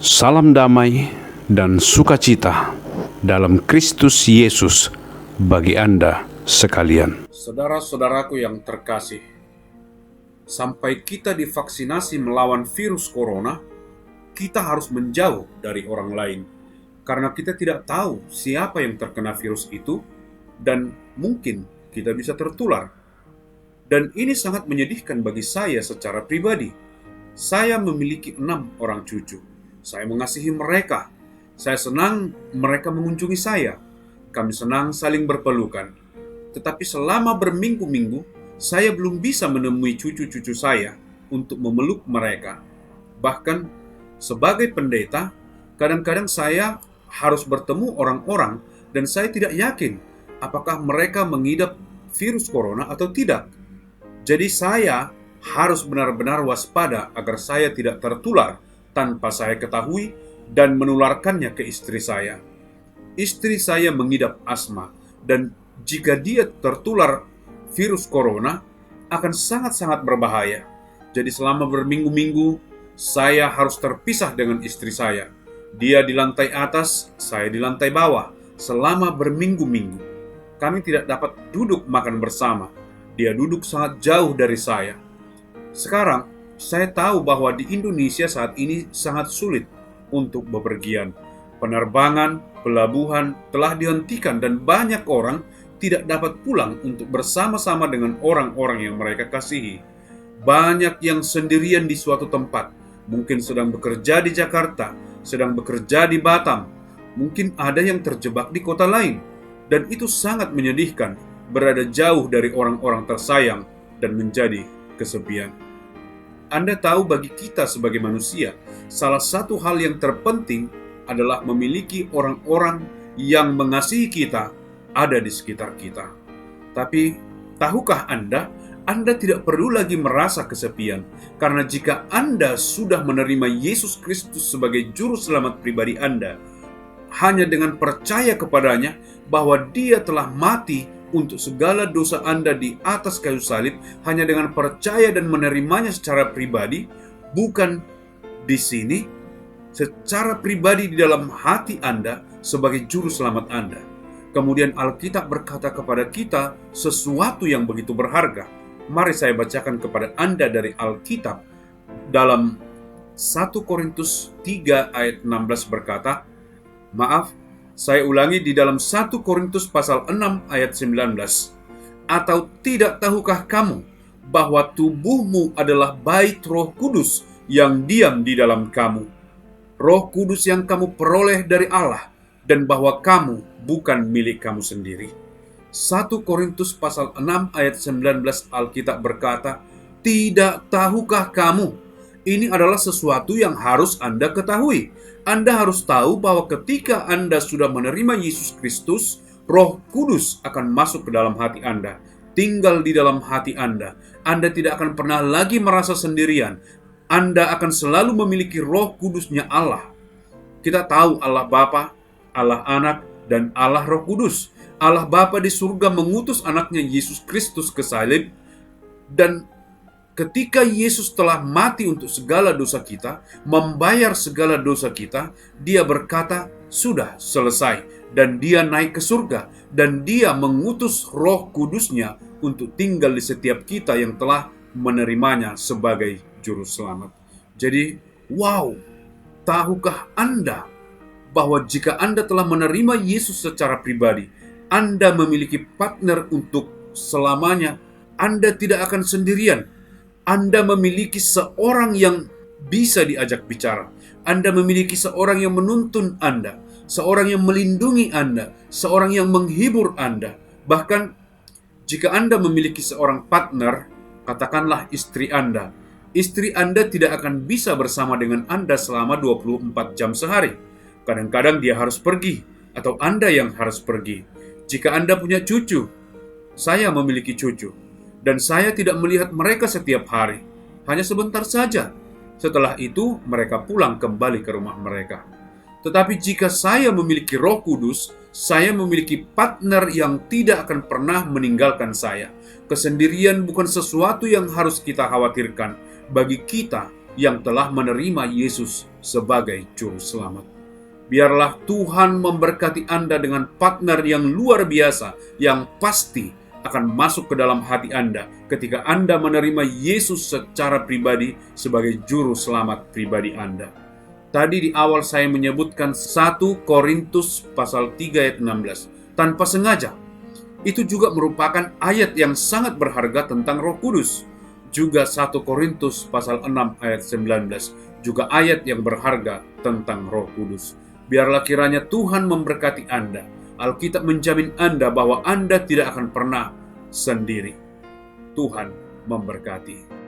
Salam damai dan sukacita dalam Kristus Yesus bagi Anda sekalian. Saudara-saudaraku yang terkasih, sampai kita divaksinasi melawan virus corona, kita harus menjauh dari orang lain. Karena kita tidak tahu siapa yang terkena virus itu dan mungkin kita bisa tertular. Dan ini sangat menyedihkan bagi saya secara pribadi. Saya memiliki 6 orang cucu. Saya mengasihi mereka. Saya senang mereka mengunjungi saya. Kami senang saling berpelukan. Tetapi selama berminggu-minggu, saya belum bisa menemui cucu-cucu saya untuk memeluk mereka. Bahkan sebagai pendeta, kadang-kadang saya harus bertemu orang-orang dan saya tidak yakin apakah mereka mengidap virus corona atau tidak. Jadi saya harus benar-benar waspada agar saya tidak tertular tanpa saya ketahui dan menularkannya ke istri saya. Istri saya mengidap asma dan jika dia tertular virus corona akan sangat-sangat berbahaya. Jadi selama berminggu-minggu saya harus terpisah dengan istri saya. Dia di lantai atas, saya di lantai bawah selama berminggu-minggu. Kami tidak dapat duduk makan bersama. Dia duduk sangat jauh dari saya. Sekarang, saya tahu bahwa di Indonesia saat ini sangat sulit untuk bepergian. Penerbangan, pelabuhan telah dihentikan dan banyak orang tidak dapat pulang untuk bersama-sama dengan orang-orang yang mereka kasihi. Banyak yang sendirian di suatu tempat, mungkin sedang bekerja di Jakarta, sedang bekerja di Batam, mungkin ada yang terjebak di kota lain. Dan itu sangat menyedihkan, berada jauh dari orang-orang tersayang dan menjadi kesepian. Anda tahu bagi kita sebagai manusia, salah satu hal yang terpenting adalah memiliki orang-orang yang mengasihi kita ada di sekitar kita. Tapi, tahukah Anda tidak perlu lagi merasa kesepian, karena jika Anda sudah menerima Yesus Kristus sebagai juru selamat pribadi Anda, hanya dengan percaya kepadanya bahwa Dia telah mati untuk segala dosa Anda di atas kayu salib, hanya dengan percaya dan menerimanya secara pribadi, bukan di sini, secara pribadi di dalam hati Anda sebagai juru selamat Anda. Kemudian Alkitab berkata kepada kita sesuatu yang begitu berharga. Mari saya bacakan kepada Anda dari Alkitab dalam 1 Korintus 3 ayat 16 berkata, saya ulangi di dalam 1 Korintus pasal 6 ayat 19. Atau tidak tahukah kamu bahwa tubuhmu adalah bait Roh Kudus yang diam di dalam kamu, Roh Kudus yang kamu peroleh dari Allah, dan bahwa kamu bukan milik kamu sendiri. 1 Korintus pasal 6 ayat 19 Alkitab berkata, tidak tahukah kamu? Ini adalah sesuatu yang harus Anda ketahui. Anda harus tahu bahwa ketika Anda sudah menerima Yesus Kristus, Roh Kudus akan masuk ke dalam hati Anda, tinggal di dalam hati Anda. Anda tidak akan pernah lagi merasa sendirian. Anda akan selalu memiliki Roh Kudusnya Allah. Kita tahu Allah Bapa, Allah Anak, dan Allah Roh Kudus. Allah Bapa di surga mengutus anaknya Yesus Kristus ke salib, dan ketika Yesus telah mati untuk segala dosa kita, membayar segala dosa kita, Dia berkata, sudah selesai. Dan Dia naik ke surga, dan Dia mengutus Roh Kudusnya untuk tinggal di setiap kita yang telah menerimanya sebagai juru selamat. Jadi, wow, tahukah Anda bahwa jika Anda telah menerima Yesus secara pribadi, Anda memiliki partner untuk selamanya. Anda tidak akan sendirian. Anda memiliki seorang yang bisa diajak bicara. Anda memiliki seorang yang menuntun Anda, seorang yang melindungi Anda, seorang yang menghibur Anda. Bahkan jika Anda memiliki seorang partner, katakanlah istri Anda. Istri Anda tidak akan bisa bersama dengan Anda selama 24 jam sehari. Kadang-kadang dia harus pergi, atau Anda yang harus pergi. Jika Anda punya cucu, saya memiliki cucu, dan saya tidak melihat mereka setiap hari, hanya sebentar saja. Setelah itu, mereka pulang kembali ke rumah mereka. Tetapi jika saya memiliki Roh Kudus, saya memiliki partner yang tidak akan pernah meninggalkan saya. Kesendirian bukan sesuatu yang harus kita khawatirkan. Bagi kita, yang telah menerima Yesus sebagai Juru Selamat. Biarlah Tuhan memberkati Anda dengan partner yang luar biasa, yang pasti akan masuk ke dalam hati Anda ketika Anda menerima Yesus secara pribadi sebagai Juru Selamat pribadi Anda. Tadi di awal saya menyebutkan 1 Korintus pasal 3 ayat 16. Tanpa sengaja, itu juga merupakan ayat yang sangat berharga tentang Roh Kudus. Juga 1 Korintus pasal 6 ayat 19, juga ayat yang berharga tentang Roh Kudus. Biarlah kiranya Tuhan memberkati Anda. Alkitab menjamin Anda bahwa Anda tidak akan pernah sendiri. Tuhan memberkati.